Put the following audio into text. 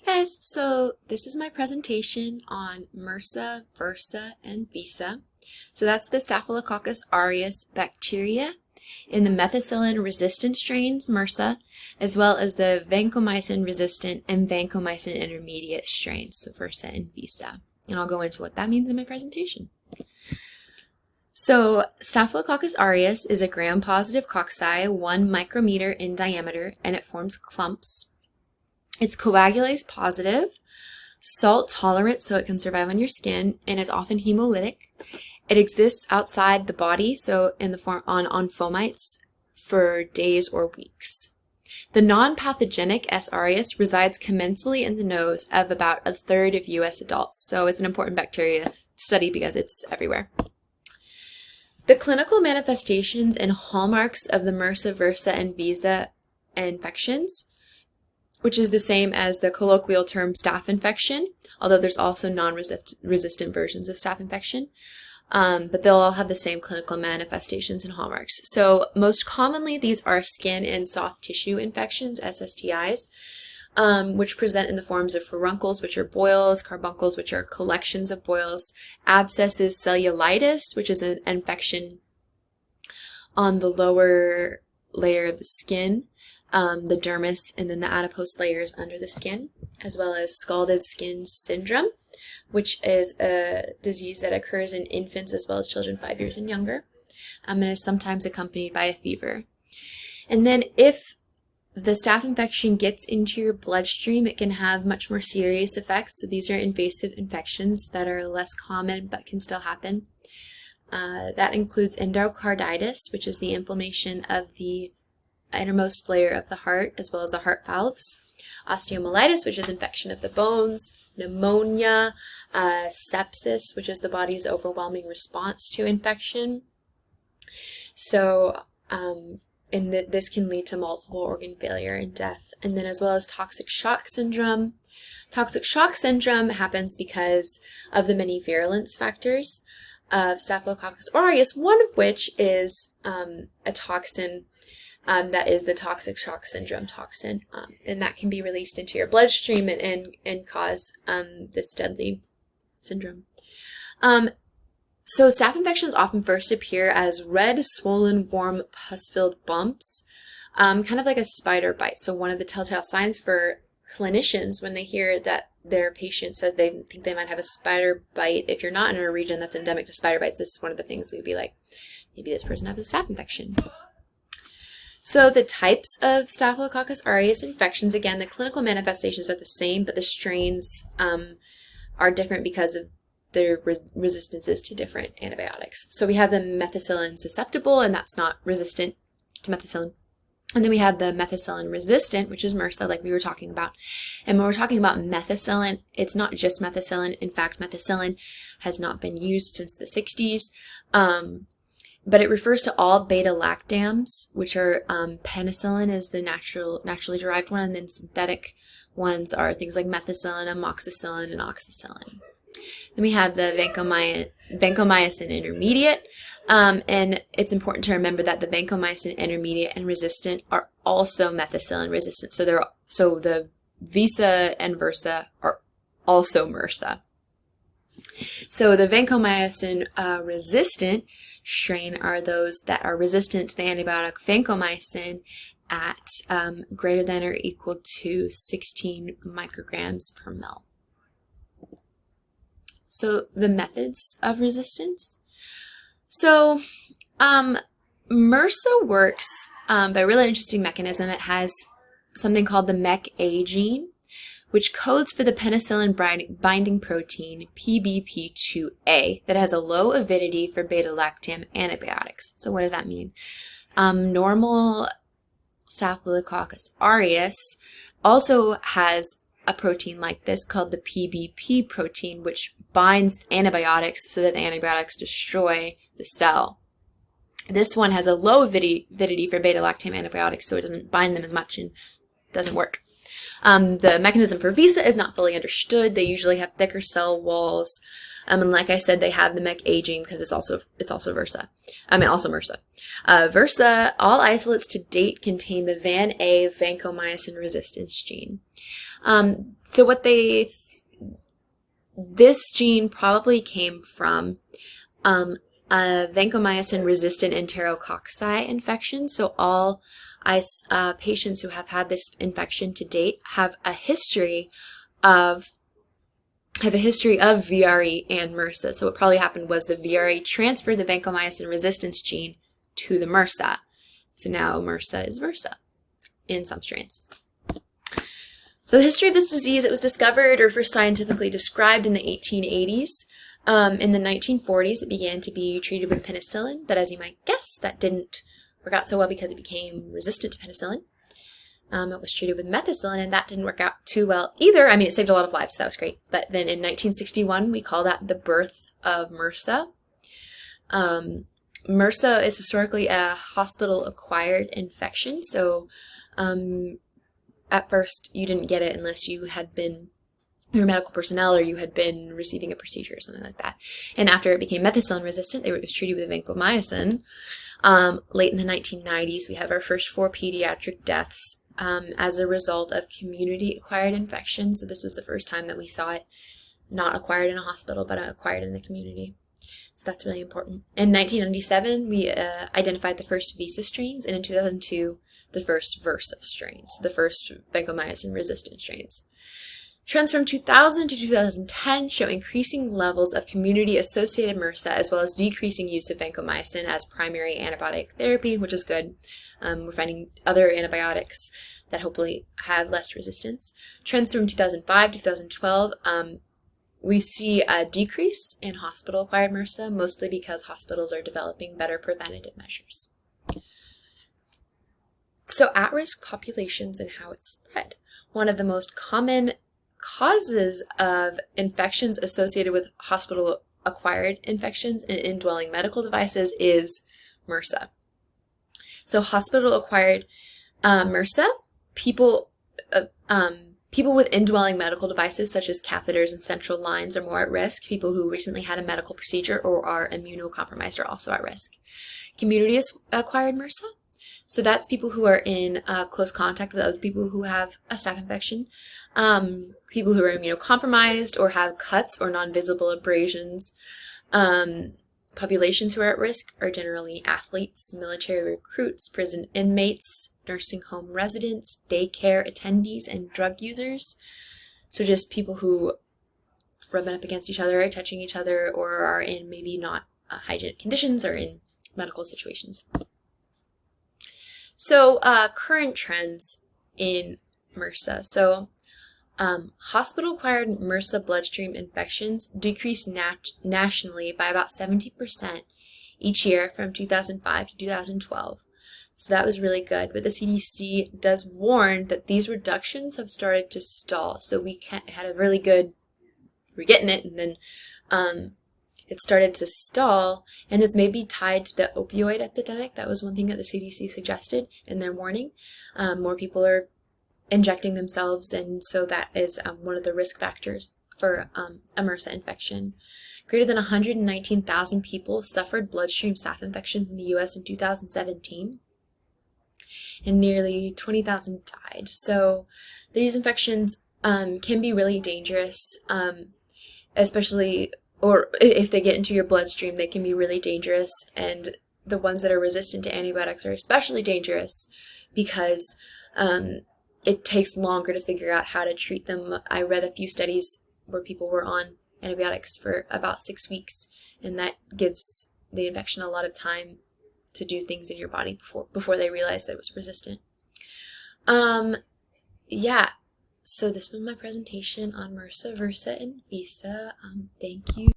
Guys, so this is my presentation on MRSA, VRSA, and VISA. So that's the Staphylococcus aureus bacteria in the methicillin-resistant strains, MRSA, as well as the vancomycin-resistant and vancomycin intermediate strains, so VRSA and VISA. And I'll go into what that means in my presentation. So Staphylococcus aureus is a gram-positive cocci, 1 micrometer in diameter, and it forms clumps. It's coagulase positive, salt tolerant, so it can survive on your skin, and it's often hemolytic. It exists outside the body, so in the form on fomites for days or weeks. The non-pathogenic S. aureus resides commensally in the nose of about a third of U.S. adults, so it's an important bacteria to study because it's everywhere. The clinical manifestations and hallmarks of the MRSA, VRSA, and VISA infections, which is the same as the colloquial term staph infection, although there's also non-resistant versions of staph infection, but they'll all have the same clinical manifestations and hallmarks. So most commonly, these are skin and soft tissue infections, SSTIs, which present in the forms of furuncles, which are boils, carbuncles, which are collections of boils, abscesses, cellulitis, which is an infection on the lower layer of the skin, the dermis, and then the adipose layers under the skin, as well as scalded skin syndrome, which is a disease that occurs in infants as well as children 5 years and younger, and is sometimes accompanied by a fever. And then if the staph infection gets into your bloodstream, it can have much more serious effects. So these are invasive infections that are less common but can still happen. That includes endocarditis, which is the inflammation of the innermost layer of the heart, as well as the heart valves, osteomyelitis, which is infection of the bones, pneumonia, sepsis, which is the body's overwhelming response to infection. So, this can lead to multiple organ failure and death. And then as well as toxic shock syndrome. Toxic shock syndrome happens because of the many virulence factors of Staphylococcus aureus, one of which is a toxin that is the toxic shock syndrome toxin, and that can be released into your bloodstream and cause this deadly syndrome. So staph infections often first appear as red, swollen, warm, pus-filled bumps, kind of like a spider bite. So one of the telltale signs for clinicians when they hear that their patient says they think they might have a spider bite, if you're not in a region that's endemic to spider bites, this is one of the things we'd be like, maybe this person has a staph infection. So the types of Staphylococcus aureus infections, again, the clinical manifestations are the same, but the strains are different because of their resistances to different antibiotics. So we have the methicillin susceptible, and that's not resistant to methicillin. And then we have the methicillin resistant, which is MRSA, like we were talking about. And when we're talking about methicillin, it's not just methicillin. In fact, methicillin has not been used since the 60s. But it refers to all beta-lactams, which are penicillin is the naturally derived one, and then synthetic ones are things like methicillin, amoxicillin, and oxacillin. Then we have the vancomycin intermediate, and it's important to remember that the vancomycin intermediate and resistant are also methicillin resistant. So the VISA and VRSA are also MRSA. So the vancomycin resistant strain are those that are resistant to the antibiotic vancomycin at greater than or equal to 16 micrograms per ml. So the methods of resistance. So MRSA works by a really interesting mechanism. It has something called the MEK-A gene, which codes for the penicillin binding protein PBP2A that has a low avidity for beta-lactam antibiotics. So what does that mean? Normal Staphylococcus aureus also has a protein like this called the PBP protein, which binds antibiotics so that the antibiotics destroy the cell. This one has a low avidity for beta-lactam antibiotics, so it doesn't bind them as much and doesn't work. The mechanism for VISA is not fully understood. They usually have thicker cell walls, and like I said, they have the MEK-A gene because it's also VRSA. Also MRSA. VRSA, all isolates to date contain the VAN-A vancomycin resistance gene. So what this gene probably came from a vancomycin-resistant enterococci infection. So all patients who have had this infection to date have a history of VRE and MRSA. So what probably happened was the VRE transferred the vancomycin resistance gene to the MRSA. So now MRSA is VRSA in some strains. So the history of this disease, it was discovered or first scientifically described in the 1880s. In the 1940s, it began to be treated with penicillin, but as you might guess, that didn't work out so well because it became resistant to penicillin. It was treated with methicillin, and that didn't work out too well either. I mean, it saved a lot of lives, so that was great. But then in 1961, we call that the birth of MRSA. MRSA is historically a hospital-acquired infection, so at first you didn't get it unless you had been your medical personnel or you had been receiving a procedure or something like that. And after it became methicillin resistant, it was treated with vancomycin. Late in the 1990s, we have our first 4 pediatric deaths as a result of community-acquired infection. So this was the first time that we saw it not acquired in a hospital, but acquired in the community. So that's really important. In 1997, we identified the first VRSA strains, and in 2002, the first VRSA strains, the first vancomycin-resistant strains. Trends from 2000 to 2010 show increasing levels of community-associated MRSA as well as decreasing use of vancomycin as primary antibiotic therapy, which is good. We're finding other antibiotics that hopefully have less resistance. Trends from 2005 to 2012, we see a decrease in hospital-acquired MRSA, mostly because hospitals are developing better preventative measures. So at-risk populations and how it's spread. One of the most common causes of infections associated with hospital-acquired infections and indwelling medical devices is MRSA. So hospital-acquired MRSA, people with indwelling medical devices such as catheters and central lines are more at risk. People who recently had a medical procedure or are immunocompromised are also at risk. Community-acquired MRSA, so that's people who are in close contact with other people who have a staph infection, people who are immunocompromised or have cuts or non-visible abrasions. Populations who are at risk are generally athletes, military recruits, prison inmates, nursing home residents, daycare attendees, and drug users. So just people who rubbing up against each other, or touching each other, or are in maybe not hygienic conditions or in medical situations. So current trends in MRSA. So hospital-acquired MRSA bloodstream infections decreased nationally by about 70% each year from 2005 to 2012. So that was really good. But the CDC does warn that these reductions have started to stall. So we had a really good, we're getting it, and then it started to stall, and this may be tied to the opioid epidemic. That was one thing that the CDC suggested in their warning. More people are injecting themselves, and so that is one of the risk factors for a MRSA infection. Greater than 119,000 people suffered bloodstream staph infections in the U.S. in 2017, and nearly 20,000 died. So these infections can be really dangerous, especially or if they get into your bloodstream, they can be really dangerous, and the ones that are resistant to antibiotics are especially dangerous because it takes longer to figure out how to treat them. I read a few studies where people were on antibiotics for about 6 weeks, and that gives the infection a lot of time to do things in your body before they realize that it was resistant. Yeah. So this was my presentation on MRSA, VRSA, and VISA. Thank you.